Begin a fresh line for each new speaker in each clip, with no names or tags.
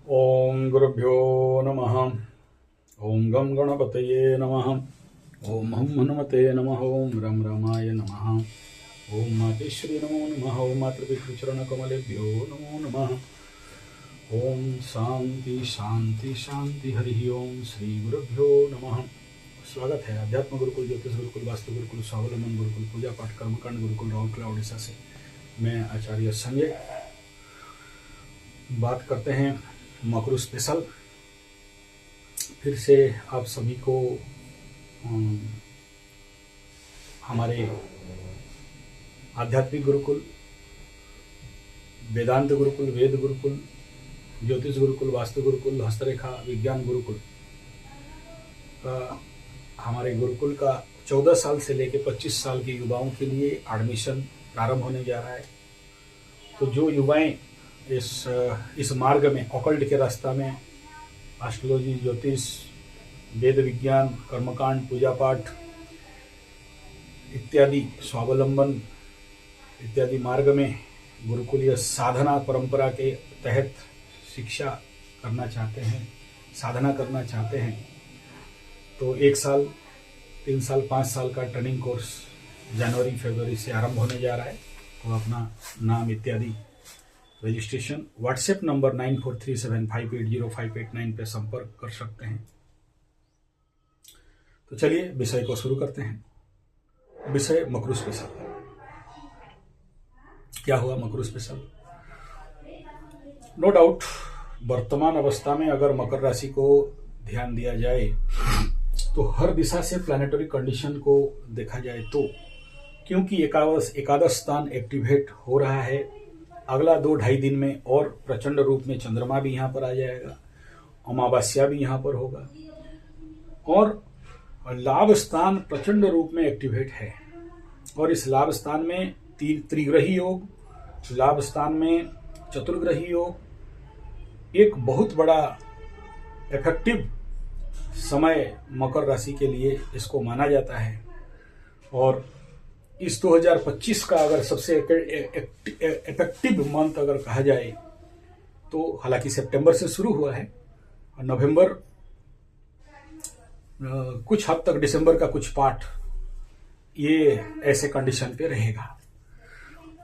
ओम गुरुभ्यो नमः। ओम गम गणपतये नमः। ओम हम हनुमते नमः। ओम रम रमाय नमः। ओम मातेश्वरी नमो नमः। ओम मातृपितृचरणकमलेभ्यो नमो नमः। ओम शांति शांति शांति। हरि ओम श्री गुरुभ्यो नमः। स्वागत है अध्यात्म गुरुकुल, ज्योतिष गुरुकुल, वास्तु गुरुकुल, स्वावलंबन गुरुकुल, पूजा पाठ कर्मकांड गुरुकुल राउरकेला उड़ीसा से मैं आचार्य संजय बात करते हैं मकरू स्पेशल। फिर से आप सभी को हमारे आध्यात्मिक गुरुकुल, वेदांत गुरुकुल, वेद गुरुकुल, ज्योतिष गुरुकुल, वास्तु गुरुकुल, हस्तरेखा विज्ञान गुरुकुल का हमारे गुरुकुल का 14 साल से लेकर 25 साल के युवाओं के लिए एडमिशन प्रारंभ होने जा रहा है। तो जो युवाएं इस मार्ग में, ऑकल्ट के रास्ता में, एस्ट्रोलॉजी, ज्योतिष, वेद विज्ञान, कर्मकांड, पूजा पाठ इत्यादि, स्वावलंबन इत्यादि मार्ग में गुरुकुलीय साधना परंपरा के तहत शिक्षा करना चाहते हैं, साधना करना चाहते हैं, तो 1 साल, 3 साल, 5 साल का ट्रेनिंग कोर्स जनवरी फरवरी से आरंभ होने जा रहा है। तो अपना नाम इत्यादि रजिस्ट्रेशन व्हाट्सएप नंबर 9437580589 पे संपर्क कर सकते हैं। तो चलिए विषय को शुरू करते हैं। विषय मकरू स्पेशल। क्या हुआ मकरू स्पेशल? नो डाउट वर्तमान अवस्था में अगर मकर राशि को ध्यान दिया जाए तो हर दिशा से प्लैनेटरी कंडीशन को देखा जाए तो, क्योंकि एकादश स्थान एक्टिवेट हो रहा है, अगला 2-2.5 दिन में और प्रचंड रूप में चंद्रमा भी यहाँ पर आ जाएगा, अमावस्या भी यहाँ पर होगा और लाभ स्थान प्रचंड रूप में एक्टिवेट है। और इस लाभ स्थान में त्रिग्रही योग, लाभ स्थान में चतुर्ग्रही योग, एक बहुत बड़ा इफेक्टिव समय मकर राशि के लिए इसको माना जाता है। और इस 2025 का अगर सबसे इफेक्टिव मंथ अगर कहा जाए तो, हालांकि सितंबर से शुरू हुआ है और नवंबर कुछ हद तक, दिसंबर का कुछ पार्ट ये ऐसे कंडीशन पे रहेगा।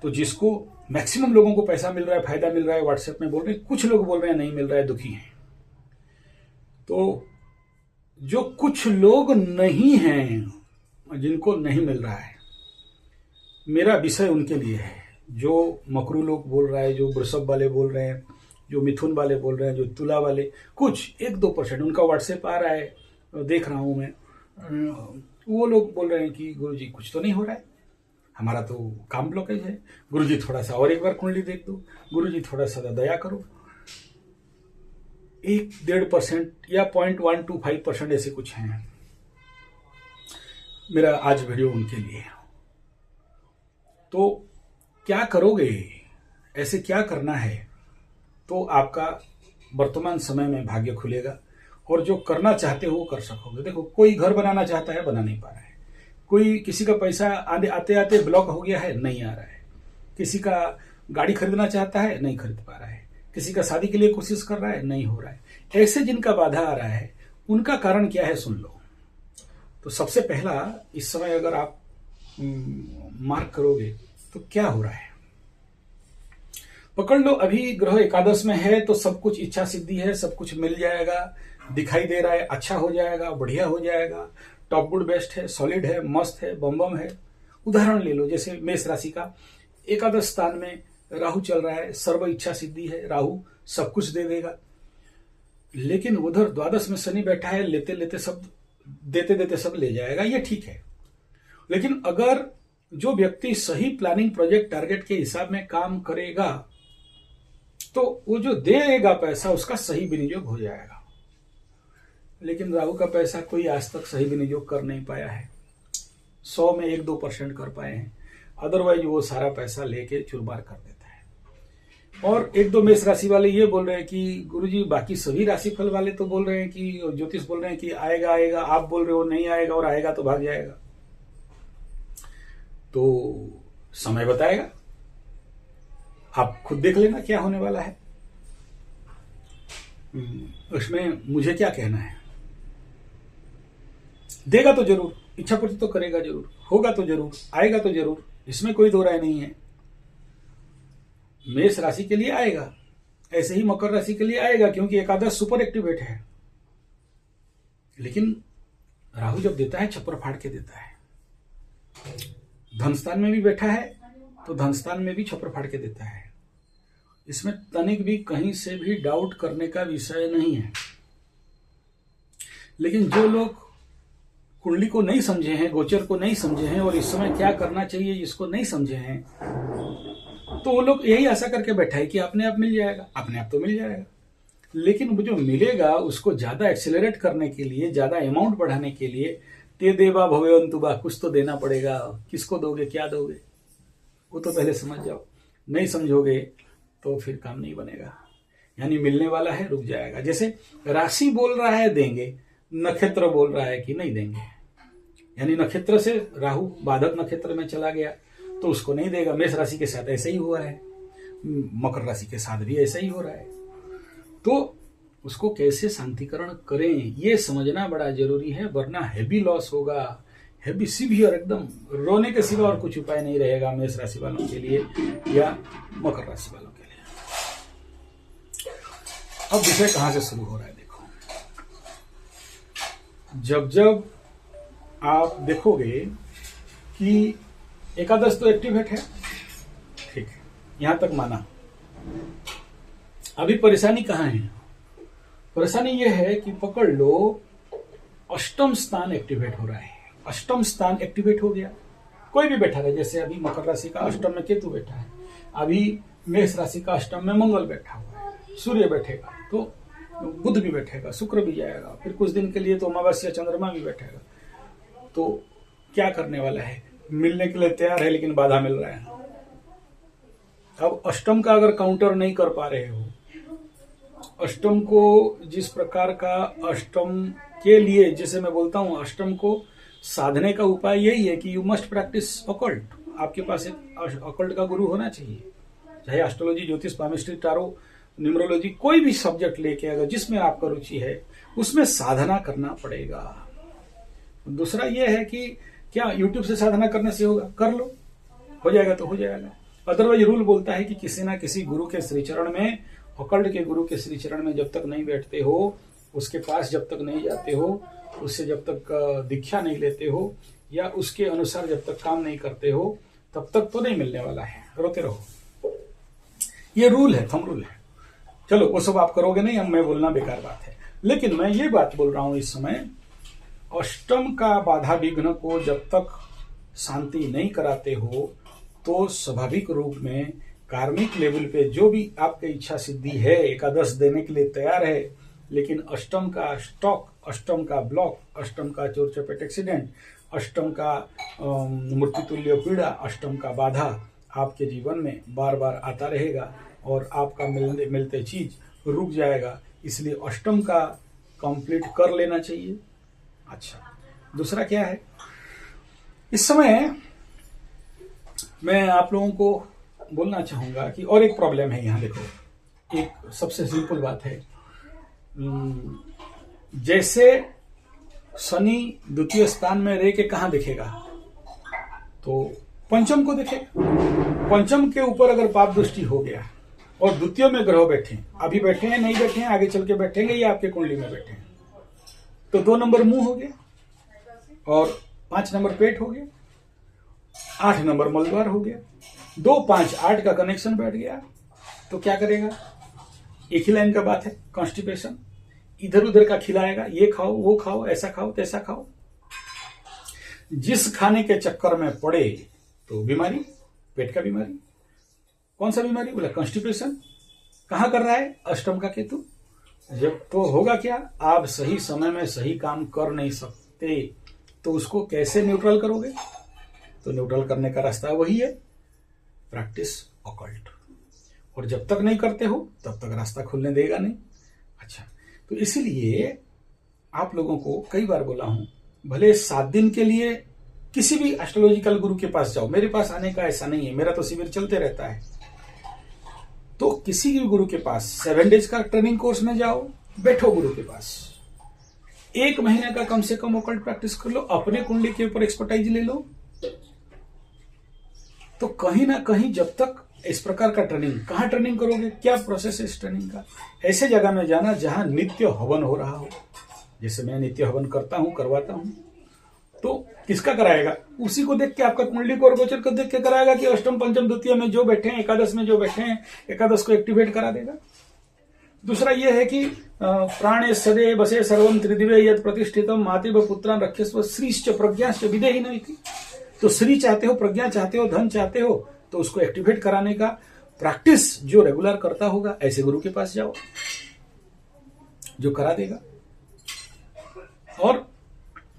तो जिसको मैक्सिमम लोगों को पैसा मिल रहा है, फायदा मिल रहा है, व्हाट्सएप में बोल रहे हैं, कुछ लोग बोल रहे हैं नहीं मिल रहा है, दुखी हैं। तो जो कुछ लोग नहीं हैं, जिनको नहीं मिल रहा है, मेरा विषय उनके लिए है। जो मकरू लोग बोल रहा है, जो वृषभ वाले बोल रहे हैं, जो मिथुन वाले बोल रहे हैं, जो तुला वाले, कुछ 1-2% उनका व्हाट्सएप आ रहा है, देख रहा हूं मैं, वो लोग बोल रहे हैं कि गुरुजी कुछ तो नहीं हो रहा है, हमारा तो काम ब्लॉकेज है, गुरुजी थोड़ा सा और एक बार कुंडली देख दो, गुरुजी थोड़ा सा दया करो। 1-1.5% या 0.125% ऐसे कुछ हैं। मेरा आज वीडियो उनके लिए है। तो क्या करोगे, ऐसे क्या करना है तो आपका वर्तमान समय में भाग्य खुलेगा और जो करना चाहते हो वो कर सकोगे। देखो, कोई घर बनाना चाहता है, बना नहीं पा रहा है, कोई किसी का पैसा आते आते ब्लॉक हो गया है, नहीं आ रहा है, किसी का गाड़ी खरीदना चाहता है, नहीं खरीद पा रहा है, किसी का शादी के लिए कोशिश कर रहा है, नहीं हो रहा है। ऐसे जिनका बाधा आ रहा है उनका कारण क्या है सुन लो। तो सबसे पहला, इस समय अगर आप मार्क करोगे तो क्या हो रहा है, पकड़ लो। अभी ग्रह एकादश में है तो सब कुछ इच्छा सिद्धि है, सब कुछ मिल जाएगा, दिखाई दे रहा है, अच्छा हो जाएगा, बढ़िया हो जाएगा, टॉप गुड बेस्ट है, सॉलिड है, मस्त है, बम है। उदाहरण ले लो, जैसे मेष राशि का एकादश स्थान में राहु चल रहा है, सर्व इच्छा सिद्धि है, राहु सब कुछ दे देगा। लेकिन उधर द्वादश में शनि बैठा है, लेते लेते सब, देते देते सब ले जाएगा, ये ठीक है। लेकिन अगर जो व्यक्ति सही प्लानिंग, प्रोजेक्ट, टारगेट के हिसाब में काम करेगा तो वो जो देगा पैसा उसका सही विनियोग हो जाएगा। लेकिन राहु का पैसा कोई आज तक सही विनियोग कर नहीं पाया है, 100 में 1-2% कर पाए हैं, अदरवाइज वो सारा पैसा लेके चुरमार कर देता है। और 1-2 मेष राशि वाले ये बोल रहे हैं कि गुरुजी, बाकी सभी राशिफल वाले तो बोल रहे हैं कि, ज्योतिष बोल रहे हैं कि आएगा आएगा, आप बोल रहे हो नहीं आएगा, और आएगा तो भाग जाएगा। तो समय बताएगा, आप खुद देख लेना क्या होने वाला है। उसमें मुझे क्या कहना है। देगा तो जरूर, इच्छा पूर्ति तो करेगा जरूर, होगा तो जरूर, आएगा तो जरूर, इसमें कोई दो राय नहीं है। मेष राशि के लिए आएगा, ऐसे ही मकर राशि के लिए आएगा, क्योंकि एकादश सुपर एक्टिवेट है। लेकिन राहु जब देता है छप्पर फाड़ के देता है। धनस्थान में भी बैठा है तो धनस्थान में भी छप्पर फाड़ के देता है। इसमें तनिक भी कहीं से भी डाउट करने का विषय नहीं है। लेकिन जो लोग कुंडली को नहीं समझे हैं, गोचर को नहीं समझे हैं, और इस समय क्या करना चाहिए इसको नहीं समझे हैं, तो वो लोग यही आशा करके बैठा है कि अपने आप मिल जाएगा। अपने आप तो मिल जाएगा, लेकिन वो जो मिलेगा उसको ज्यादा एक्सेलरेट करने के लिए, ज्यादा अमाउंट बढ़ाने के लिए ते देवा भवेवंतु बा, कुछ तो देना पड़ेगा। किसको दोगे, क्या दोगे, वो तो पहले समझ जाओ। नहीं समझोगे तो फिर काम नहीं बनेगा। यानी मिलने वाला है, रुक जाएगा। जैसे राशि बोल रहा है देंगे, नक्षत्र बोल रहा है कि नहीं देंगे। यानी नक्षत्र से राहु बाधक नक्षत्र में चला गया तो उसको नहीं देगा। मेष राशि के साथ ऐसा ही हुआ है, मकर राशि के साथ भी ऐसा ही हो रहा है। तो उसको कैसे शांतिकरण करें ये समझना बड़ा जरूरी है, वरना हैवी लॉस होगा, हैवी सीवियर, एकदम रोने के सिवा और कुछ उपाय नहीं रहेगा मेष राशि वालों के लिए या मकर राशि वालों के लिए। अब विषय कहां से शुरू हो रहा है देखो। जब जब आप देखोगे कि एकादश तो एक्टिवेट है, ठीक है, यहां तक माना। अभी परेशानी कहां है? परेशानी यह है कि पकड़ लो अष्टम स्थान एक्टिवेट हो रहा है। अष्टम स्थान एक्टिवेट हो गया, कोई भी बैठा रहे। जैसे अभी मकर राशि का अष्टम में केतु बैठा है, अभी मेष राशि का अष्टम में मंगल बैठा हुआ है, सूर्य बैठेगा तो बुध भी बैठेगा, शुक्र भी जाएगा, फिर कुछ दिन के लिए तो अमावस्या चंद्रमा भी बैठेगा। तो क्या करने वाला है? मिलने के लिए तैयार है लेकिन बाधा मिल रहा है। अब अष्टम का अगर काउंटर नहीं कर पा रहे हो, अष्टम को जिस प्रकार का अष्टम के लिए, जैसे मैं बोलता हूं, अष्टम को साधने का उपाय यही है कि यू मस्ट प्रैक्टिस अकल्ट। आपके पास एक अकल्ट का गुरु होना चाहिए, चाहे एस्ट्रोलॉजी, ज्योतिष, पामिस्ट्री, टारो, न्यूमरोलॉजी, कोई भी सब्जेक्ट लेके अगर जिसमें आपका रुचि है उसमें साधना करना पड़ेगा। दूसरा यह है कि क्या यूट्यूब से साधना करने से होगा? कर लो, हो जाएगा तो हो जाएगा। अदरवाइज रूल बोलता है कि किसी ना किसी गुरु के श्रीचरण में, अकल्ट के गुरु के श्रीचरण में जब तक नहीं बैठते हो, उसके पास जब तक नहीं जाते हो, उससे जब तक दीक्षा नहीं लेते हो, या उसके अनुसार जब तक काम नहीं करते हो, तब तक तो नहीं मिलने वाला है। रोते रहो, ये रूल है, थंब रूल है। चलो वो सब आप करोगे नहीं, अब मैं बोलना बेकार बात है। लेकिन मैं ये बात बोल रहा हूं इस समय, अष्टम का बाधा विघ्न को जब तक शांति नहीं कराते हो तो स्वाभाविक रूप में कार्मिक लेवल पे जो भी आपकी इच्छा सिद्धि है, एकादश देने के लिए तैयार है, लेकिन अष्टम का स्टॉक, अष्टम का ब्लॉक, अष्टम का चोर चपेट एक्सीडेंट, अष्टम का मृत्यु तुल्य पीड़ा, अष्टम का बाधा आपके जीवन में बार बार आता रहेगा और आपका मिलते चीज रुक जाएगा। इसलिए अष्टम का कंप्लीट कर लेना चाहिए। अच्छा, दूसरा क्या है? इस समय मैं आप लोगों को बोलना चाहूंगा कि और एक प्रॉब्लम है यहाँ। देखो, एक सबसे सिंपल बात है, जैसे शनि द्वितीय स्थान में रह के कहां दिखेगा? तो पंचम को देखेगा। पंचम के ऊपर अगर पाप दृष्टि हो गया और द्वितीय में ग्रह बैठे, अभी बैठे हैं, नहीं बैठे हैं, आगे चल के बैठेंगे या आपके कुंडली में बैठे हैं, तो 2 नंबर मुंह हो गया और 5 नंबर पेट हो गया, 8 नंबर मलद्वार हो गया, 2, 5, 8 का कनेक्शन बैठ गया। तो क्या करेगा? एक ही लाइन का बात है, कॉन्स्टिपेशन, इधर उधर का खिलाएगा, ये खाओ, वो खाओ, ऐसा खाओ, तैसा खाओ। जिस खाने के चक्कर में पड़े तो बीमारी, पेट का बीमारी। कौन सा बीमारी? बोला कॉन्स्टिपेशन। कहां कर रहा है? अष्टम का केतु। जब तो होगा क्या? आप सही समय में सही काम कर नहीं सकते, तो उसको कैसे न्यूट्रल करोगे? तो न्यूट्रल करने का रास्ता वही है, प्रैक्टिस ऑकल्ट। और जब तक नहीं करते हो तब तक रास्ता खुलने देगा नहीं। अच्छा, तो इसीलिए आप लोगों को कई बार बोला हूं, भले 7 दिन के लिए किसी भी एस्ट्रोलॉजिकल गुरु के पास जाओ, मेरे पास आने का ऐसा नहीं है, मेरा तो शिविर चलते रहता है। तो किसी भी गुरु के पास 7 डेज का ट्रेनिंग कोर्स में जाओ बैठो गुरु के पास, 1 महीने का कम से कम ओकल्ट प्रैक्टिस कर लो, अपने कुंडली के ऊपर एक्सपर्टाइज ले लो। तो कहीं ना कहीं जब तक इस प्रकार का ट्रेनिंग, कहाँ ट्रेनिंग करोगे, क्या प्रोसेस है इस ट्रेनिंग का, ऐसे जगह में जाना जहां नित्य हवन हो रहा हो। जैसे मैं नित्य हवन करता हूं, करवाता हूं, तो किसका कराएगा, उसी को देख के, आपका कुंडली को और गोचर को देख के कराएगा कि अष्टम पंचम द्वितीय में जो बैठे हैं, एकादश में जो बैठे हैं, एकादश को एक्टिवेट करा देगा। दूसरा यह है कि प्राणे सदे बसे सर्वम त्रिदिवे यद प्रतिष्ठितम मातिव पुत्रान रक्षस्व श्रीश्च प्रज्ञाश्च विदेहि न इति। तो श्री चाहते हो, प्रज्ञा चाहते हो, धन चाहते हो, तो उसको एक्टिवेट कराने का प्रैक्टिस जो रेगुलर करता होगा, ऐसे गुरु के पास जाओ जो करा देगा। और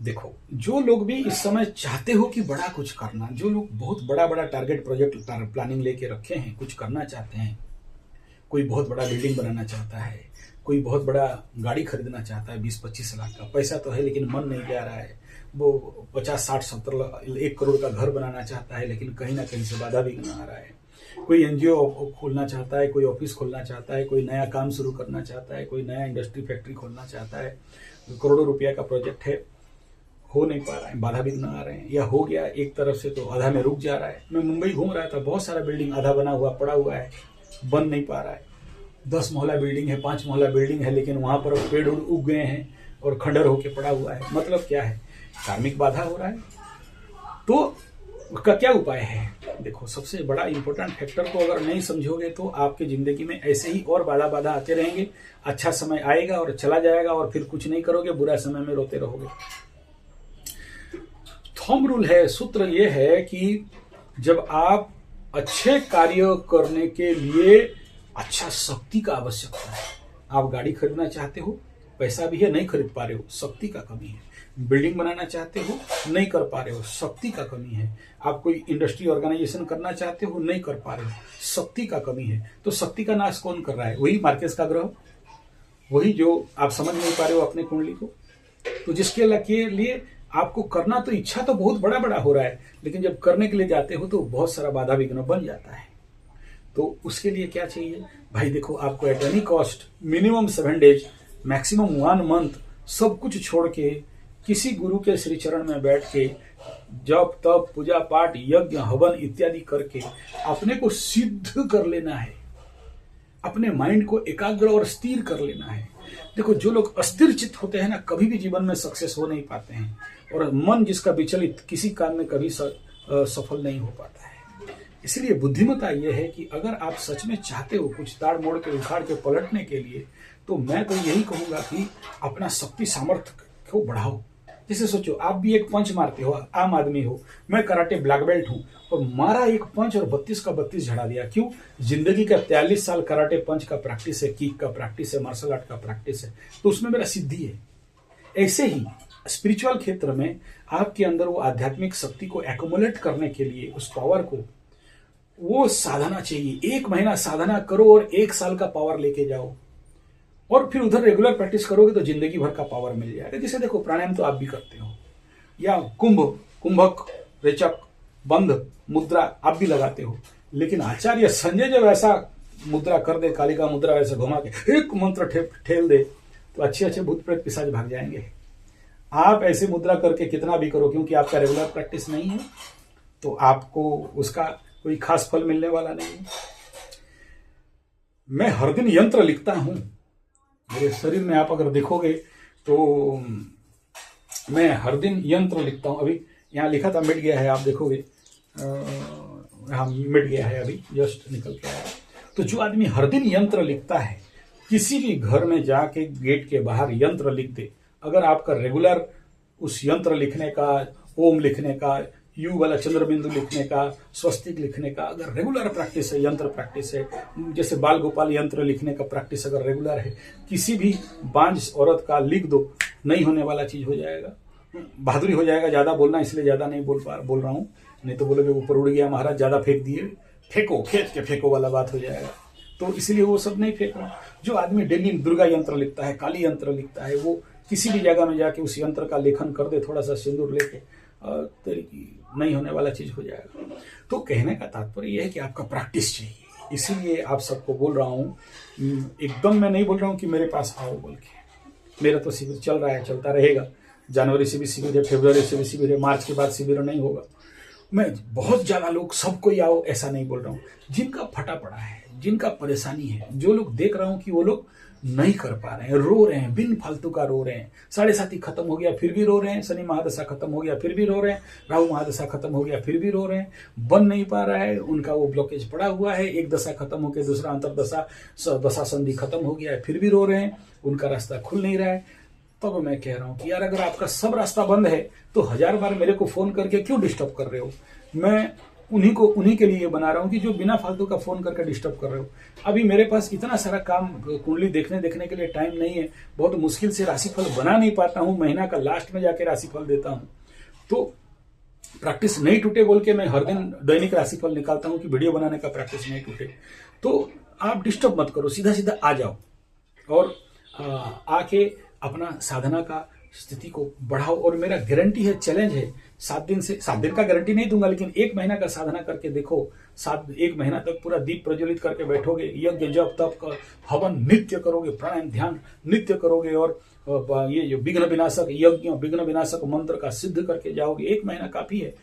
देखो, जो लोग भी इस समय चाहते हो कि बड़ा कुछ करना, जो लोग बहुत बड़ा बड़ा टारगेट प्रोजेक्ट प्लानिंग लेके रखे हैं, कुछ करना चाहते हैं, कोई बहुत बड़ा बिल्डिंग बनाना चाहता है, कोई बहुत बड़ा गाड़ी खरीदना चाहता है 20-25 लाख का, पैसा तो है लेकिन मन नहीं जा रहा है, वो 50-60-70 1 करोड़ का घर बनाना चाहता है, लेकिन कहीं ना कहीं से बाधा विघ्न आ रहा है। कोई एनजीओ खोलना चाहता है, कोई ऑफिस खोलना चाहता है, कोई नया काम शुरू करना चाहता है, कोई नया इंडस्ट्री फैक्ट्री खोलना चाहता है, करोड़ों रुपया का प्रोजेक्ट है, हो नहीं पा रहा है, बाधा विघ्न आ रहे हैं, या हो गया एक तरफ से तो आधा में रुक जा रहा है। मैं मुंबई घूम रहा था, बहुत सारा बिल्डिंग आधा बना हुआ पड़ा हुआ है, बन नहीं पा रहा है। 10 मोहल्ला बिल्डिंग है, 5 मोहल्ला बिल्डिंग है, लेकिन वहां पर पेड़ उग गए हैं और खंडर होके पड़ा हुआ है। मतलब क्या है, कार्मिक बाधा हो रहा है। तो उसका क्या उपाय है? देखो, सबसे बड़ा इंपॉर्टेंट फैक्टर को अगर नहीं समझोगे तो आपकी जिंदगी में ऐसे ही और बाधा आते रहेंगे। अच्छा समय आएगा और चला जाएगा और फिर कुछ नहीं करोगे, बुरा समय में रोते रहोगे। थंब रूल है, सूत्र ये है कि जब आप अच्छे कार्य करने के लिए अच्छा शक्ति का आवश्यकता है। आप गाड़ी खरीदना चाहते हो, पैसा भी है, नहीं खरीद पा रहे हो, शक्ति का कमी है। बिल्डिंग बनाना चाहते हो, नहीं कर पा रहे हो, शक्ति का कमी है। आप कोई इंडस्ट्री ऑर्गेनाइजेशन करना चाहते हो, नहीं कर पा रहे हो, शक्ति का कमी है। तो शक्ति का नाश कौन कर रहा है? वही मार्केस का ग्रह, वही जो आप समझ नहीं पा रहे हो अपने कुंडली को। तो जिसके लिए आपको करना तो इच्छा तो बहुत बड़ा बड़ा हो रहा है, लेकिन जब करने के लिए जाते हो तो बहुत सारा बाधा विघ्न बन जाता है। तो उसके लिए क्या चाहिए भाई? देखो, आपको at any cost minimum 7 days, maximum 1 month सब कुछ छोड़ के किसी गुरु के श्री चरण में बैठ के जप तप पूजा पाठ यज्ञ हवन इत्यादि करके अपने को सिद्ध कर लेना है, अपने माइंड को एकाग्र और स्थिर कर लेना है। देखो, जो लोग अस्थिर चित्त होते हैं ना, कभी भी जीवन में सक्सेस हो नहीं पाते हैं, और मन जिसका विचलित किसी काम में कभी सफल नहीं हो पाता है। इसलिए बुद्धिमत्ता यह है कि अगर आप सच में चाहते हो कुछ ताड़ मोड़ के उखाड़ के पलटने के लिए, तो मैं तो यही कहूंगा कि अपना शक्ति सामर्थ्य को बढ़ाओ। जैसे सोचो, आप भी एक पंच मारते हो, आम आदमी हो, मैं कराटे ब्लैक बेल्ट हूं, और मारा एक पंच और 32 का 32 झड़ा दिया। क्यों? जिंदगी का 43 साल कराटे पंच का प्रैक्टिस है, किक का प्रैक्टिस है, मार्शल आर्ट का प्रैक्टिस है, तो उसमें मेरा सिद्धि है। ऐसे ही स्पिरिचुअल क्षेत्र में आपके अंदर वो आध्यात्मिक शक्ति को एक्युमुलेट करने के लिए, उस पावर को, वो साधना चाहिए। 1 महीना साधना करो और 1 साल का पावर लेके जाओ, और फिर उधर रेगुलर प्रैक्टिस करोगे तो जिंदगी भर का पावर मिल जाएगा। जैसे देखो, प्राणायाम तो आप भी करते हो, या कुंभक, रेचक, बंध मुद्रा आप भी लगाते हो, लेकिन आचार्य संजय जब ऐसा मुद्रा कर दे, कालिका मुद्रा ऐसे घुमा के एक मंत्र ठेल दे, तो अच्छे भूत प्रेत पिशाच भाग जाएंगे। आप ऐसे मुद्रा करके कितना भी करो, क्योंकि आपका रेगुलर प्रैक्टिस नहीं है, तो आपको उसका कोई खास फल मिलने वाला नहीं है। मैं हर दिन यंत्र लिखता हूं, मेरे शरीर में आप अगर देखोगे तो मैं हर दिन यंत्र लिखता हूं। अभी यहाँ लिखा था, मिट गया है, आप देखोगे यहाँ मिट गया है, अभी जस्ट निकल के आया। तो जो आदमी हर दिन यंत्र लिखता है, किसी भी घर में जाके गेट के बाहर यंत्र लिख दे, अगर आपका रेगुलर उस यंत्र लिखने का, ओम लिखने का, यू वाला चंद्र बिंदु लिखने का, स्वस्तिक लिखने का अगर रेगुलर प्रैक्टिस है, यंत्र प्रैक्टिस है, जैसे बाल गोपाल यंत्र लिखने का प्रैक्टिस अगर रेगुलर है, किसी भी बांझ औरत का लिख दो, नहीं होने वाला चीज हो जाएगा। बहादुरी हो जाएगा ज्यादा बोलना, इसलिए ज्यादा नहीं बोल रहा हूँ, नहीं तो बोलोगे ऊपर उड़ गया महाराज, ज्यादा फेंक दिए, फेंको, खेत के फेंको वाला बात हो जाएगा। तो इसलिए वो सब नहीं फेंक रहा। जो आदमी डेली दुर्गा यंत्र लिखता है, काली यंत्र लिखता है, वो किसी भी जगह में जाके उस यंत्र का लेखन कर दे, थोड़ा सा सिंदूर लेके, नहीं होने वाला चीज हो जाएगा। तो कहने का तात्पर्य यह है कि आपका प्रैक्टिस चाहिए। इसीलिए आप सबको बोल रहा हूँ, एकदम मैं नहीं बोल रहा हूँ कि मेरे पास आओ बोल के। मेरा तो शिविर चल रहा है, चलता रहेगा। जनवरी से भी शिविर है, फरवरी से भी शिविर है, मार्च के बाद शिविर नहीं होगा। मैं बहुत ज़्यादा लोग सबको ही आओ ऐसा नहीं बोल रहा हूँ। जिनका फटा पड़ा है, जिनका परेशानी है, जो लोग देख रहा हूँ कि वो लोग नहीं कर पा रहे हैं, रो रहे हैं, बिन फालतू का रो रहे हैं। 7.5 खत्म हो गया फिर भी रो रहे हैं, शनि महादशा खत्म हो गया फिर भी रो रहे हैं, राहु महादशा खत्म हो गया फिर भी रो रहे हैं, बन नहीं पा रहा है, उनका वो ब्लॉकेज पड़ा हुआ है। एक दशा खत्म होकर दूसरा अंतरदशा दशा संधि खत्म हो गया है फिर भी रो रहे हैं, उनका रास्ता खुल नहीं रहा है। तब मैं कह रहा हूं कि यार अगर आपका सब रास्ता बंद है तो 1000 बार मेरे को फोन करके क्यों डिस्टर्ब कर रहे हो। मैं उन्हीं के लिए बना रहा हूं कि जो बिना फालतू का फोन करके डिस्टर्ब कर रहे हो। अभी मेरे पास इतना सारा काम, कुंडली देखने के लिए टाइम नहीं है। बहुत मुश्किल से राशिफल बना नहीं पाता हूं, महीना का लास्ट में जाके राशिफल देता हूं। तो प्रैक्टिस नहीं टूटे बोल के मैं हर दिन दैनिक राशिफल निकालता हूं कि वीडियो बनाने का प्रैक्टिस नहीं टूटे। तो आप डिस्टर्ब मत करो, सीधा सीधा आ जाओ और आके अपना साधना का स्थिति को बढ़ाओ। और मेरा गारंटी है, चैलेंज है, 7 दिन का गारंटी नहीं दूंगा, लेकिन 1 महीना का साधना करके देखो। 1 महीना तक पूरा दीप प्रज्वलित करके बैठोगे, यज्ञ जप तप हवन नित्य करोगे, प्राणायाम ध्यान नित्य करोगे, और ये जो विघ्न विनाशक यज्ञ, विघ्न विनाशक मंत्र का सिद्ध करके जाओगे। 1 महीना काफी है।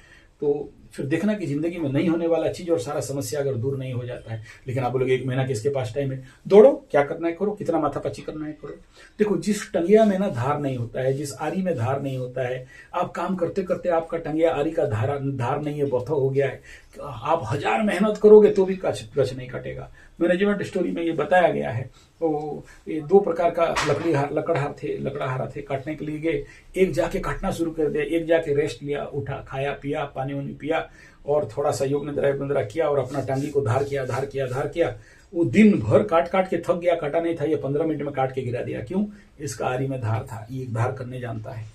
तो फिर देखना कि जिंदगी में नहीं होने वाला चीज और सारा समस्या अगर दूर नहीं हो जाता है। लेकिन आप बोलोगे 1 महीना किसके पास टाइम है। दौड़ो, क्या करना है करो, कितना माथापच्ची करना है करो। देखो, जिस टंगिया में ना धार नहीं होता है, जिस आरी में धार नहीं होता है, आप काम करते करते आपका टंगिया आरी का धार नहीं है, बौथा हो गया है। आप 1000 मेहनत करोगे तो भी गच नहीं कटेगा। मैनेजमेंट स्टोरी में ये बताया गया है। तो ये 2 प्रकार का लकड़हारा थे काटने के लिए गए। एक जाके काटना शुरू कर दिया, एक जाके रेस्ट लिया, उठा, खाया पिया, पानी वानी पिया और थोड़ा सा योग निद्रा किया और अपना टांगी को धार किया। वो दिन भर काट के थक गया, काटा नहीं था, ये 15 मिनट में काट के गिरा दिया। क्यों? इसका आरी में धार था, ये धार करने जानता है।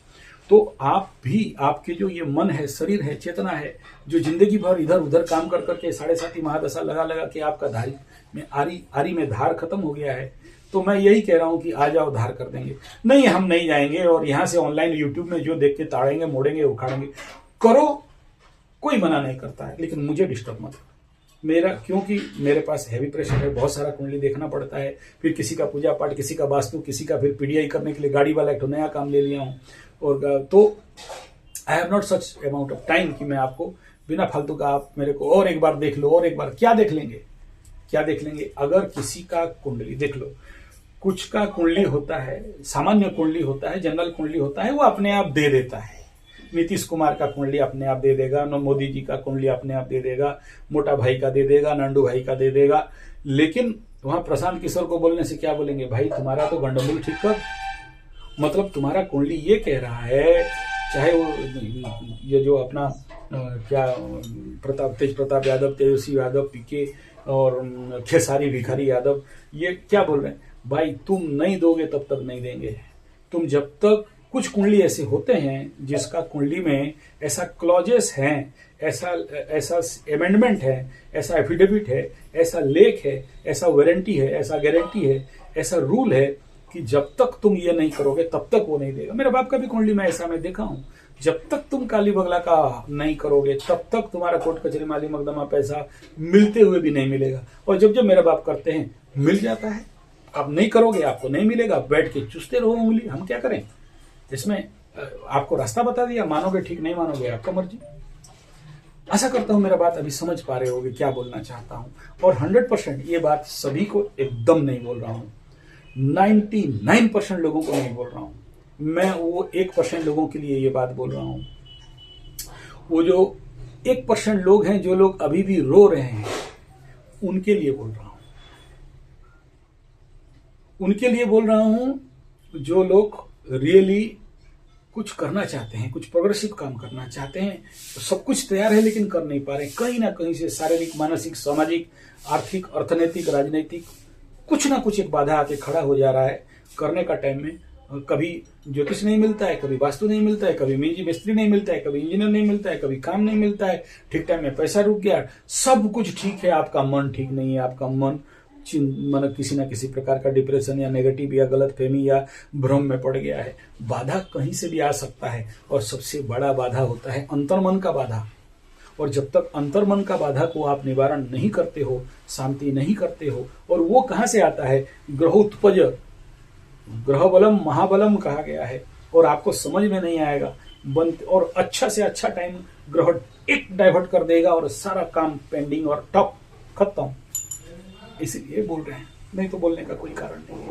तो आप भी, आपके जो ये मन है, शरीर है, चेतना है, जो जिंदगी भर इधर उधर काम कर करके 7.5 महादशा लगा के आपका धारी में आरी में धार खत्म हो गया है, तो मैं यही कह रहा हूं कि आ जाओ, धार कर देंगे। नहीं, हम नहीं जाएंगे और यहां से ऑनलाइन यूट्यूब में जो देख के ताड़ेंगे, मोड़ेंगे, उखाड़ेंगे, करो, कोई मना नहीं करता है, लेकिन मुझे डिस्टर्ब मत। क्योंकि मेरे पास हैवी प्रेशर है, बहुत सारा कुंडली देखना पड़ता है, फिर किसी का पूजा पाठ, किसी का वास्तु, किसी का फिर पीडीआई करने के लिए गाड़ी वाला एक नया काम ले लिया हूं। और तो I have not such amount of time कि मैं आपको बिना फालतू का आप मेरे को और एक बार देख लो, और एक बार क्या देख लेंगे। अगर किसी का कुंडली देख लो, कुछ का कुंडली होता है, सामान्य कुंडली होता है, जनरल कुंडली होता है, वो अपने आप दे देता है। नीतीश कुमार का कुंडली अपने आप दे देगा, मोदी जी का कुंडली अपने आप दे देगा, मोटा भाई का दे देगा, नंदू भाई का दे देगा। लेकिन वहां प्रशांत किशोर को बोलने से क्या बोलेंगे, भाई तुम्हारा तो गंडमूल ठीक कर। मतलब तुम्हारा कुंडली ये कह रहा है, चाहे वो ये जो अपना तेज प्रताप यादव, तेजस्वी यादव, पीके और खेसारी भिखारी यादव, ये क्या बोल रहे हैं, भाई तुम नहीं दोगे तब तक नहीं देंगे। तुम जब तक, कुछ कुंडली ऐसे होते हैं जिसका कुंडली में ऐसा क्लॉजेस हैं, ऐसा अमेंडमेंट है, ऐसा एफिडेविट है, ऐसा लेख है, ऐसा वारंटी है, ऐसा गारंटी है, ऐसा रूल है कि जब तक तुम ये नहीं करोगे तब तक वो नहीं देगा। मेरे बाप का भी कुंडली में ऐसा मैं देखा हूं, जब तक तुम काली बगला का नहीं करोगे तब तक तुम्हारा कोर्ट कचहरी माली मकदमा पैसा मिलते हुए भी नहीं मिलेगा। और जब मेरे बाप करते हैं मिल जाता है। आप नहीं करोगे आपको नहीं मिलेगा, बैठ के चूसते रहो उंगली, हम क्या करें इसमें। आपको रास्ता बता दिया, मानोगे ठीक, नहीं मानोगे आपका मर्जी। आशा करता हूं मेरा बात अभी समझ पा रहे होगे क्या बोलना चाहता हूं। और 100% ये बात सभी को एकदम नहीं बोल रहा हूं, 99% लोगों को नहीं बोल रहा हूं, मैं वो 1% लोगों के लिए ये बात बोल रहा हूं। वो जो 1% लोग हैं, जो लोग अभी भी रो रहे हैं, उनके लिए बोल रहा हूं। उनके लिए बोल रहा हूं जो लोग रियली कुछ करना चाहते हैं, कुछ प्रोग्रेसिव काम करना चाहते हैं। तो सब कुछ तैयार है लेकिन कर नहीं पा रहे, कहीं ना कहीं से शारीरिक, मानसिक, सामाजिक, आर्थिक, अर्थनैतिक, राजनीतिक कुछ ना कुछ एक बाधा आके खड़ा हो जा रहा है। करने का टाइम में कभी ज्योतिष नहीं मिलता है, कभी वास्तु नहीं मिलता है, कभी मिस्त्री नहीं मिलता है, कभी इंजीनियर नहीं मिलता है, कभी काम नहीं मिलता है, ठीक टाइम में पैसा रुक गया। सब कुछ ठीक है, आपका मन ठीक नहीं है, आपका मन किसी ना किसी प्रकार का डिप्रेशन या नेगेटिव या गलत फहमी या भ्रम में पड़ गया है। बाधा कहीं से भी आ सकता है और सबसे बड़ा बाधा होता है अंतर्मन का बाधा। और जब तक अंतर्मन का बाधा को आप निवारण नहीं करते हो, शांति नहीं करते हो, और वो कहां से आता है? ग्रहोत्पज, ग्रह बलम महाबलम कहा गया है, और आपको समझ में नहीं आएगा और अच्छा से अच्छा टाइम ग्रह एक डाइवर्ट कर देगा और सारा काम पेंडिंग और टॉप खत्म। इसीलिए बोल रहे हैं, नहीं तो बोलने का कोई कारण नहीं है।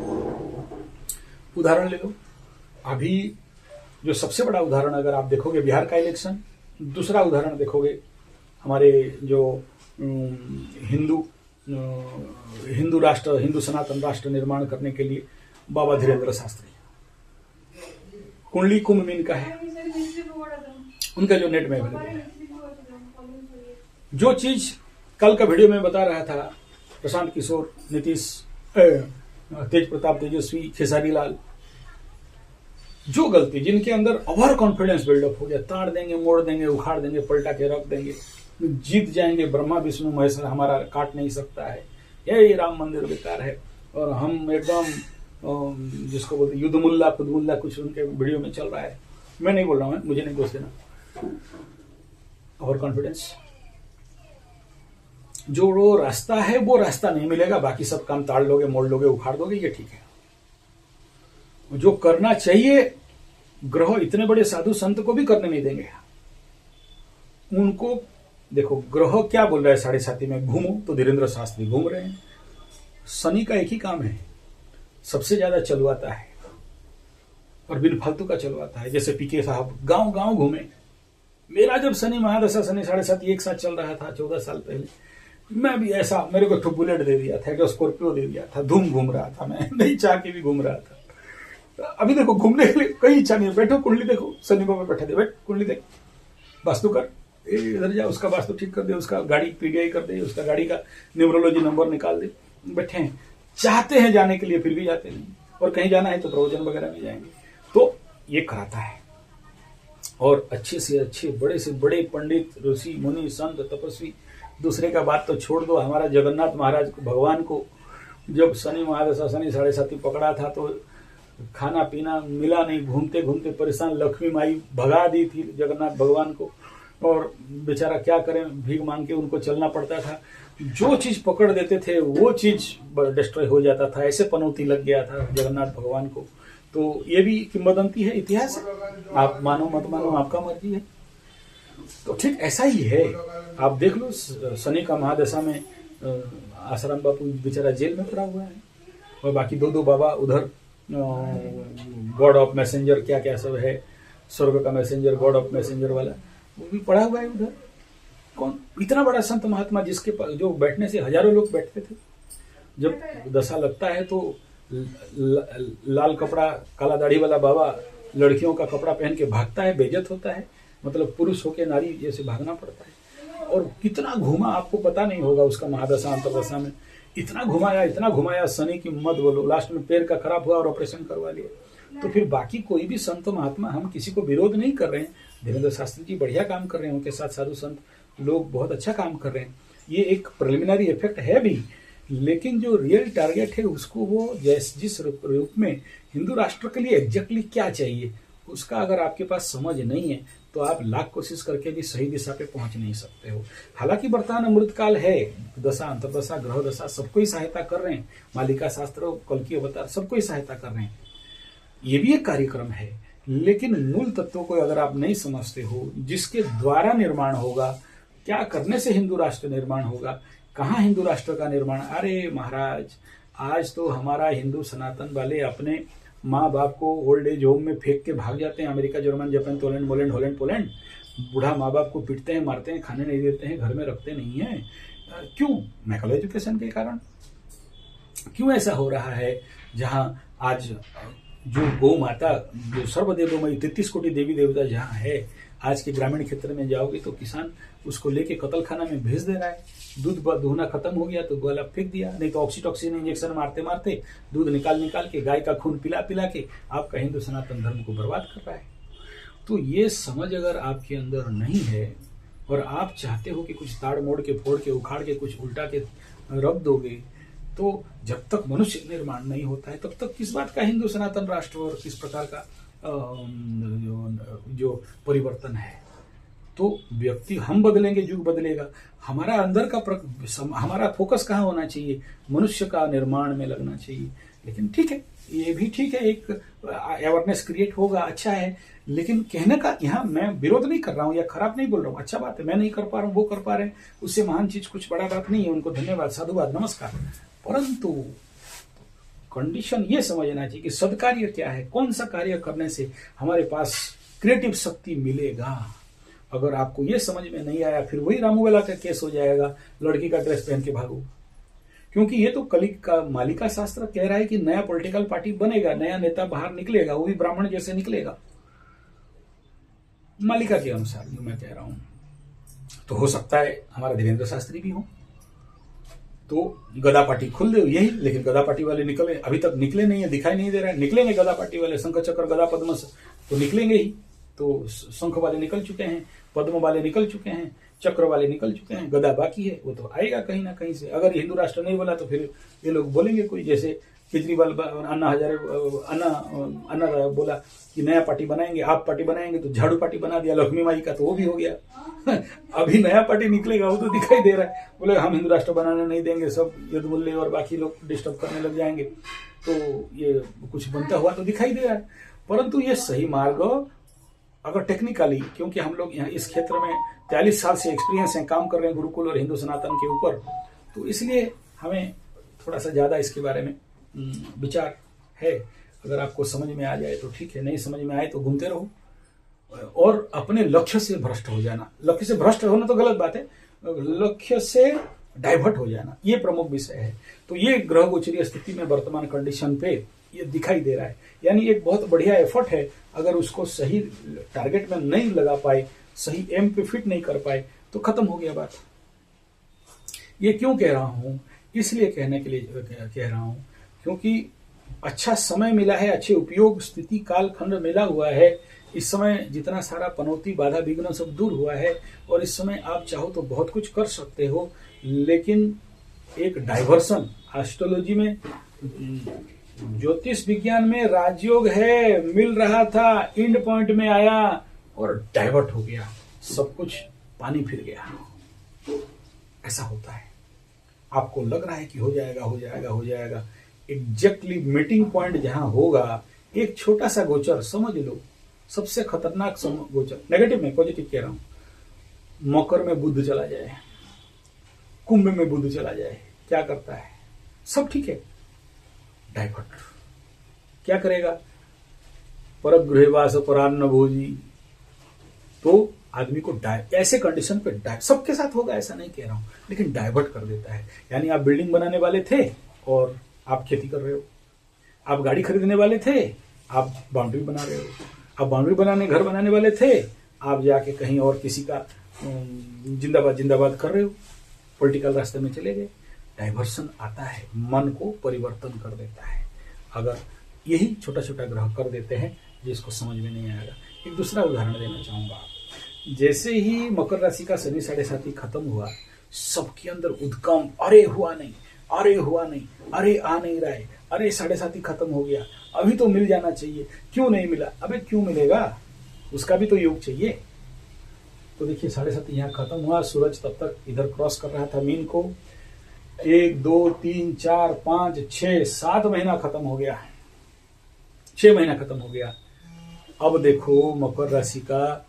उदाहरण ले लो, अभी जो सबसे बड़ा उदाहरण अगर आप देखोगे बिहार का इलेक्शन, दूसरा उदाहरण देखोगे हमारे जो हिंदू राष्ट्र, हिंदू सनातन राष्ट्र निर्माण करने के लिए बाबा धीरेन्द्र शास्त्री, कुंडली कुंभ मीन का है, उनका जो नेट में अवेलेबल है। जो चीज कल का वीडियो में बता रहा था, प्रशांत किशोर, नीतीश, तेज प्रताप तेजस्वी, खेसारी लाल, जो गलती जिनके अंदर ओवर कॉन्फिडेंस बिल्डअप हो गया, ताड़ देंगे, मोड़ देंगे, उखाड़ देंगे, पलटा के रख देंगे, जीत जाएंगे, ब्रह्मा विष्णु महेश हमारा काट नहीं सकता है, यही राम मंदिर बेकार है, और हम एकदम जिसको बोलते युद्ध मुल्ला खुदमुल्ला, कुछ उनके वीडियो में चल रहा है। मैं नहीं बोल रहा हूँ, मुझे नहीं दोष देना। ओवर कॉन्फिडेंस, जो वो रास्ता है वो रास्ता नहीं मिलेगा, बाकी सब काम ताड़ लोगे, मोड़ लोगे, उखाड़ दोगे, ये ठीक है। जो करना चाहिए ग्रह इतने बड़े साधु संत को भी करने नहीं देंगे। उनको देखो, ग्रह क्या बोल रहा है 7.5 में, घूमो, तो धीरेन्द्र शास्त्री घूम रहे हैं। शनि का एक ही काम है, सबसे ज्यादा चलवाता है और बिन फालतू का चलवाता है। जैसे पीके साहब गांव गांव घूमे। मेरा जब शनि महादशा, शनि 7.5 एक साथ चल रहा था 14 साल पहले, मैं भी ऐसा, मेरे को एक बुलेट दे दिया था, एक स्कॉर्पियो दे दिया था, धूम घूम रहा था, मैं नहीं चाह के भी घूम रहा था। अभी देखो, घूमने के लिए कहीं इच्छा नहीं है, बैठो कुंडली देखो, शनि बाबा बैठे दे, बैठ कुंडली देख, वास्तु कर, इधर जा, उसका वास्तु ठीक कर दे, उसका गाड़ी पीडीआई कर दे, उसका गाड़ी का न्यूमरोलॉजी नंबर निकाल दे। बैठे हैं, चाहते हैं जाने के लिए, फिर भी जाते नहीं, और कहीं जाना है तो प्रवचन वगैरह में जाएंगे। तो ये कराता है। और अच्छे से अच्छे, बड़े से बड़े पंडित, ऋषि मुनि, संत, तपस्वी, दूसरे का बात तो छोड़ दो, हमारा जगन्नाथ महाराज भगवान को जब शनि महादशा, शनि 7.5 पकड़ा था तो खाना पीना मिला नहीं, घूमते घूमते परेशान, लक्ष्मी माई भगा दी थी जगन्नाथ भगवान को, और बेचारा क्या करें, भीख मांग के उनको चलना पड़ता था। जो चीज पकड़ देते थे वो चीज डिस्ट्रॉय हो जाता था, ऐसे पनौती लग गया था जगन्नाथ भगवान को। तो ये भी किंवदंती है, इतिहास है, आप मानो मत मानो, आपका मर्जी है। तो ठीक ऐसा ही है, आप देख लो, शनि का महादशा में आसाराम बापू बेचारा जेल में पड़ा हुआ है, और बाकी दो बाबा उधर गॉड ऑफ मैसेंजर, क्या क्या सब है, स्वर्ग का मैसेंजर, गॉड ऑफ मैसेंजर वाला, वो भी पड़ा हुआ है उधर। कौन इतना बड़ा संत महात्मा, जिसके पास जो बैठने से हजारों लोग बैठते थे, जब दशा लगता है तो लाल कपड़ा, काला दाढ़ी वाला बाबा लड़कियों का कपड़ा पहन के भागता है, बेइज्जत होता है, मतलब पुरुष होके नारी जैसे भागना पड़ता है। और कितना घुमा आपको पता नहीं होगा उसका महादशा अंतरदशा में, इतना घुमाया शनि की मत बोलो, लास्ट में पैर का खराब हुआ और ऑपरेशन करवा लिया। तो फिर बाकी कोई भी संत महात्मा, हम किसी को विरोध नहीं कर रहे हैं, धीरेन्द्र शास्त्री जी बढ़िया काम कर रहे हैं, उनके साथ साधु संत लोग बहुत अच्छा काम कर रहे हैं, ये एक प्रिलिमिनरी इफेक्ट है भी, लेकिन जो रियल टारगेट है उसको वो जिस रूप में हिंदू राष्ट्र के लिए एग्जैक्टली क्या चाहिए, उसका अगर आपके पास समझ नहीं है तो आप लाख कोशिश करके भी सही दिशा पे पहुंच नहीं सकते हो। हालांकि वर्तमान अमृतकाल है, दशा अंतरदशा ग्रह दशा सबको ही सहायता कर रहे हैं, मालिका शास्त्र, कल की अवतार सबको ही सहायता कर रहे हैं, ये भी एक कार्यक्रम है। लेकिन मूल तत्वों को अगर आप नहीं समझते हो, जिसके द्वारा निर्माण होगा, क्या करने से हिंदू राष्ट्र निर्माण होगा, कहाँ हिंदू राष्ट्र का निर्माण, अरे महाराज आज तो हमारा हिंदू सनातन वाले अपने माँ बाप को ओल्ड एज होम में फेंक के भाग जाते हैं, अमेरिका, जर्मन, जापान, हॉलैंड, बूढ़ा माँ बाप को पीटते हैं, मारते हैं, खाने नहीं देते हैं, घर में रखते नहीं हैं। क्यों? मैकल एजुकेशन के कारण। क्यों ऐसा हो रहा है? जहां आज जो गौ माता, जो सर्वदेवमयी 33 कोटि देवी देवता जहाँ है, आज के ग्रामीण क्षेत्र में जाओगे तो किसान उसको लेके कतल खाना में भेज दे रहा है। दूध दुहना खत्म हो गया तो गोला फेंक दिया, नहीं तो ऑक्सीटॉक्सिन इंजेक्शन मारते मारते दूध निकाल के गाय का खून पिला के आपका हिंदू सनातन धर्म को बर्बाद कर रहा है। तो ये समझ अगर आपके अंदर नहीं है और आप चाहते हो कि कुछ ताड़ मोड़ के, फोड़ के, उखाड़ के, कुछ उल्टा के रख दोगे, तो जब तक मनुष्य निर्माण नहीं होता है तब तक किस बात का हिंदू सनातन राष्ट्र और किस प्रकार का जो परिवर्तन है। तो व्यक्ति, हम बदलेंगे, युग बदलेगा। हमारा अंदर का हमारा फोकस कहाँ होना चाहिए? मनुष्य का निर्माण में लगना चाहिए। लेकिन ठीक है, ये भी ठीक है, एक अवेयरनेस क्रिएट होगा, अच्छा है। लेकिन कहने का, यहाँ मैं विरोध नहीं कर रहा हूँ या खराब नहीं बोल रहा हूँ, अच्छा बात है, मैं नहीं कर पा रहा हूँ, वो कर पा रहे हैं, उससे महान चीज कुछ बड़ा बात नहीं है। उनको धन्यवाद, साधुवाद, नमस्कार। परंतु कंडीशन ये समझना चाहिए कि सदकार्य क्या है, कौन सा कार्य करने से हमारे पास क्रिएटिव शक्ति मिलेगा। अगर आपको ये समझ में नहीं आया, फिर वही रामूवाला का केस हो जाएगा, लड़की का ड्रेस पहन के भागो। क्योंकि ये तो कलिक का मालिका शास्त्र कह रहा है कि नया पॉलिटिकल पार्टी बनेगा, नया नेता बाहर निकलेगा, वो भी ब्राह्मण जैसे निकलेगा, मालिका के अनुसार जो मैं कह रहा हूं। तो हो सकता है हमारा धीरेन्द्र शास्त्री भी हो, तो गदा पार्टी खुल दे यही। लेकिन गदा पार्टी वाले निकले, अभी तक निकले नहीं है, दिखाई नहीं दे रहा है। निकलेंगे गदा पार्टी वाले, शंख चक्र गदा पद्म तो निकलेंगे ही। तो शंख वाले निकल चुके हैं, पद्म वाले निकल चुके हैं, चक्र वाले निकल चुके हैं, गदा बाकी है, वो तो आएगा कहीं ना कहीं से। अगर हिंदू राष्ट्र नहीं बोला तो फिर ये लोग बोलेंगे कोई, जैसे केजरीवाल, अन्ना हजारे, अन्ना बोला कि नया पार्टी बनाएंगे, आप पार्टी बनाएंगे, तो झाड़ू पार्टी बना दिया लक्ष्मी माई का, तो वो भी हो गया। अभी नया पार्टी निकलेगा, वो तो दिखाई दे रहा है, बोले हम हिंदू राष्ट्र बनाने नहीं देंगे, सब यदुमुल्ले और बाकी लोग डिस्टर्ब करने लग जाएंगे। तो ये कुछ बनता हुआ तो दिखाई दे रहा है। परंतु ये सही मार्ग अगर टेक्निकली, क्योंकि हम लोग यहाँ इस क्षेत्र में 43 साल से एक्सपीरियंस है, काम कर रहे हैं गुरुकुल और हिंदू सनातन के ऊपर, तो इसलिए हमें थोड़ा सा ज्यादा इसके बारे में विचार है। अगर आपको समझ में आ जाए तो ठीक है, नहीं समझ में आए तो घूमते रहो। और अपने लक्ष्य से भ्रष्ट हो जाना, लक्ष्य से भ्रष्ट होना तो गलत बात है, लक्ष्य से डाइवर्ट हो जाना, ये प्रमुख विषय है। तो ये ग्रह गोचरीय स्थिति में वर्तमान कंडीशन पे ये दिखाई दे रहा है। यानी एक बहुत बढ़िया एफर्ट है, अगर उसको सही टारगेट में नहीं लगा पाए, सही एम पे फिट नहीं कर पाए, तो खत्म हो गया बात। ये क्यों कह रहा हूं? इसलिए कहने के लिए कह रहा हूं क्योंकि अच्छा समय मिला है, अच्छे उपयोग स्थिति काल खंड मिला हुआ है। इस समय जितना सारा पनौती बाधा विघ्न सब दूर हुआ है, और इस समय आप चाहो तो बहुत कुछ कर सकते हो। लेकिन एक डाइवर्सन, एस्ट्रोलॉजी में, ज्योतिष विज्ञान में राजयोग है, मिल रहा था, एंड पॉइंट में आया और डाइवर्ट हो गया, सब कुछ पानी फिर गया। ऐसा होता है। आपको लग रहा है कि हो जाएगा, हो जाएगा, हो जाएगा, एग्जैक्टली मीटिंग पॉइंट जहां होगा, एक छोटा सा गोचर समझ लो, सबसे खतरनाक गोचर, नेगेटिव में, पॉजिटिव कह रहा हूं। मकर में बुध चला जाए, कुंभ में बुध चला जाए, क्या करता है? सब ठीक है, डाइवर्ट। क्या करेगा? परगृहवास परान्न भोजी, तो आदमी को ऐसे कंडीशन पे सबके साथ होगा ऐसा नहीं कह रहा हूं, लेकिन डाइवर्ट कर देता है। यानी आप बिल्डिंग बनाने वाले थे और आप खेती कर रहे हो, आप गाड़ी खरीदने वाले थे, आप बाउंड्री बना रहे हो, आप बाउंड्री बनाने, घर बनाने वाले थे, आप जाके कहीं और किसी का जिंदाबाद जिंदाबाद कर रहे हो, पॉलिटिकल रास्ते में चले गए। डाइवर्सन आता है, मन को परिवर्तन कर देता है। अगर यही छोटा छोटा ग्रह कर देते हैं जिसको समझ में नहीं आएगा। एक दूसरा उदाहरण देना चाहूंगा। जैसे ही मकर राशि का शनि 7.5 खत्म हुआ, सबके अंदर उद्गम, अरे हुआ नहीं, अरे हुआ नहीं, अरे आ नहीं रहा है, अरे 7.5 खत्म हो गया, अभी तो मिल जाना चाहिए, क्यों नहीं मिला? अबे क्यों मिलेगा? उसका भी तो योग चाहिए। तो देखिए 7.5 यहाँ खत्म हुआ, सूरज तब तक इधर क्रॉस कर रहा था मीन को। 1 2 3 4 5 6 7 महीना खत्म हो गया, 6 महीना खत्म हो गया। अब देखो मकर राशि का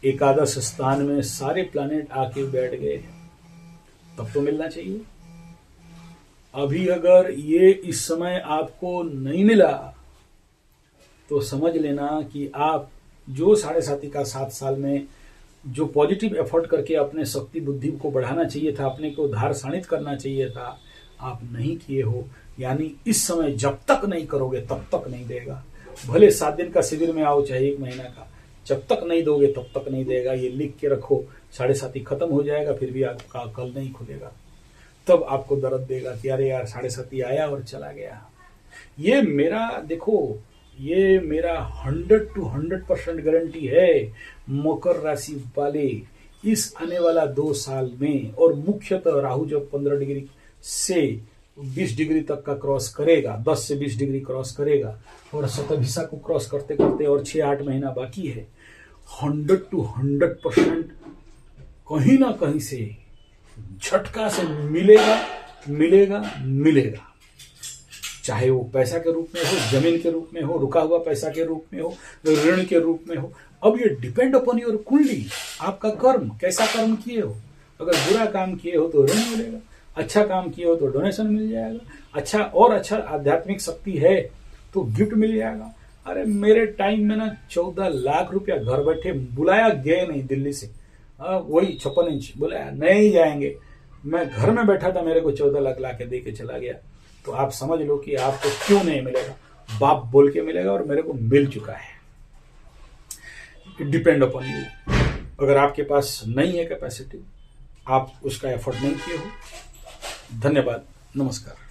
एकादश स्थान में सारे प्लैनेट आके बैठ गए, तब तो मिलना चाहिए। अभी अगर ये इस समय आपको नहीं मिला तो समझ लेना कि आप जो 7.5 का 7 साल में जो पॉजिटिव एफर्ट करके अपने शक्ति बुद्धि को बढ़ाना चाहिए था, अपने को धार साणित करना चाहिए था, आप नहीं किए हो। यानी इस समय जब तक नहीं करोगे तब तक नहीं देगा। भले 7 दिन का शिविर में आओ चाहे 1 महीना का, जब तक नहीं दोगे तब तक नहीं देगा। ये लिख के रखो। 7.5 खत्म हो जाएगा फिर भी आपका कल नहीं खुलेगा, तब आपको दर्द देगा कि अरे यार 7.5 आया और चला गया। ये मेरा देखो, ये मेरा 100 to 100% गारंटी है। मकर राशि वाले इस आने वाला 2 साल में, और मुख्यतः राहु जब 15 डिग्री से 20 डिग्री तक का क्रॉस करेगा, 10 से 20 डिग्री क्रॉस करेगा, और शतभिषा को क्रॉस करते करते और 6-8 महीना बाकी है, 100 to 100% कहीं ना कहीं से झटका से मिलेगा मिलेगा मिलेगा। चाहे वो पैसा के रूप में हो, जमीन के रूप में हो, रुका हुआ पैसा के रूप में हो, ऋण के रूप में हो। अब ये डिपेंड अपॉन योर कुंडली, आपका कर्म, कैसा कर्म किए हो। अगर बुरा काम किए हो तो ऋण मिलेगा, अच्छा काम किए हो तो डोनेशन मिल जाएगा, अच्छा आध्यात्मिक शक्ति है तो गिफ्ट मिल जाएगा। अरे मेरे टाइम में ना 14 लाख रुपया घर बैठे, बुलाया गए नहीं दिल्ली से, वही 56 इंच, बुलाया नहीं जाएंगे, मैं घर में बैठा था, मेरे को 14 लाख ला के दे के चला गया। तो आप समझ लो कि आपको क्यों नहीं मिलेगा, बाप बोल के मिलेगा और मेरे को मिल चुका है। It depend upon you. अगर आपके पास नहीं है कैपेसिटी, आप उसका एफर्ट नहीं किए हो। धन्यवाद, नमस्कार।